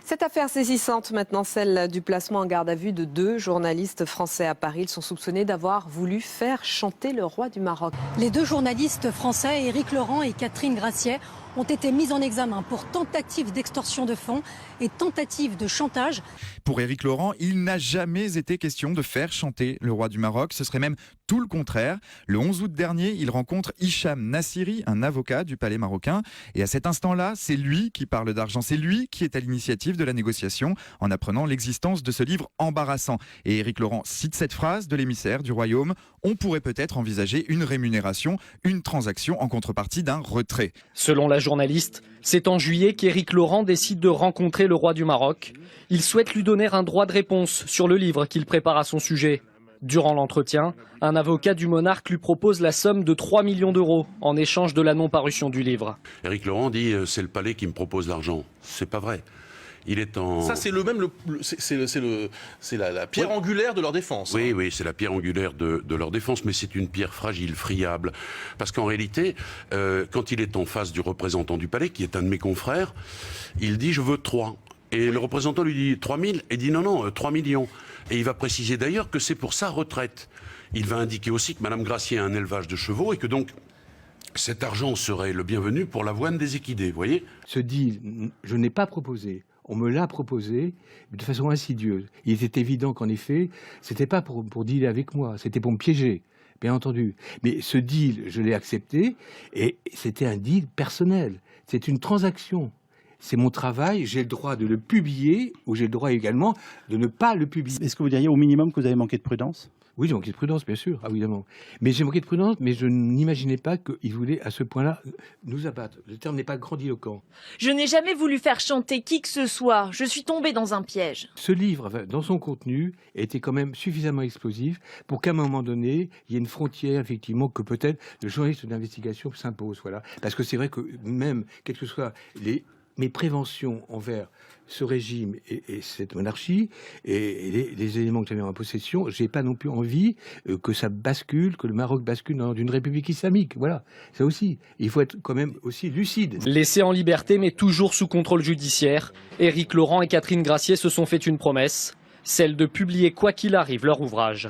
Cette affaire saisissante maintenant, celle du placement en garde à vue de 2 journalistes français à Paris. Ils sont soupçonnés d'avoir voulu faire chanter le roi du Maroc. Les 2 journalistes français, Éric Laurent et Catherine Graciet, ont été mis en examen pour tentative d'extorsion de fonds et tentative de chantage. Pour Éric Laurent, il n'a jamais été question de faire chanter le roi du Maroc. Ce serait même tout le contraire. Le 11 août dernier, il rencontre Hicham Nassiri, un avocat du palais marocain. Et à cet instant-là, c'est lui qui parle d'argent. C'est lui qui est à l'initiative de la négociation en apprenant l'existence de ce livre embarrassant. Et Éric Laurent cite cette phrase de l'émissaire du royaume. On pourrait peut-être envisager une rémunération, une transaction en contrepartie d'un retrait. Selon la journaliste, c'est en juillet qu'Éric Laurent décide de rencontrer le roi du Maroc. Il souhaite lui donner un droit de réponse sur le livre qu'il prépare à son sujet. Durant l'entretien, un avocat du monarque lui propose la somme de 3 millions d'euros en échange de la non-parution du livre. Éric Laurent dit c'est le palais qui me propose l'argent. C'est pas vrai. Il est en... Ça, c'est la pierre angulaire de leur défense. Oui, c'est la pierre angulaire de leur défense, mais c'est une pierre fragile, friable. Parce qu'en réalité, quand il est en face du représentant du palais, qui est un de mes confrères, il dit « je veux 3 ». Et le représentant lui dit 3 000 et dit non, 3 millions. Et il va préciser d'ailleurs que c'est pour sa retraite. Il va indiquer aussi que Mme Graciet a un élevage de chevaux et que donc cet argent serait le bienvenu pour l'avoine des équidés, vous voyez ? Ce deal, je n'ai pas proposé. On me l'a proposé de façon insidieuse. Il était évident qu'en effet, c'était pas pour dealer avec moi, c'était pour me piéger, bien entendu. Mais ce deal, je l'ai accepté et c'était un deal personnel. C'est une transaction. C'est mon travail, j'ai le droit de le publier ou j'ai le droit également de ne pas le publier. Est-ce que vous diriez au minimum que vous avez manqué de prudence ? Oui, j'ai manqué de prudence, bien sûr, évidemment. Mais j'ai manqué de prudence, mais je n'imaginais pas qu'il voulait à ce point-là nous abattre. Le terme n'est pas grandiloquent. Je n'ai jamais voulu faire chanter qui que ce soit. Je suis tombée dans un piège. Ce livre, dans son contenu, était quand même suffisamment explosif pour qu'à un moment donné, il y ait une frontière, effectivement, que peut-être le journaliste d'investigation s'impose. Voilà. Parce que c'est vrai que même, quelles que soient mes préventions envers ce régime et cette monarchie et les éléments que j'avais en possession, j'ai pas non plus envie que ça bascule, que le Maroc bascule dans une république islamique. Voilà, ça aussi. Il faut être quand même aussi lucide. Laissé en liberté mais toujours sous contrôle judiciaire, Éric Laurent et Catherine Graciet se sont fait une promesse, celle de publier quoi qu'il arrive leur ouvrage.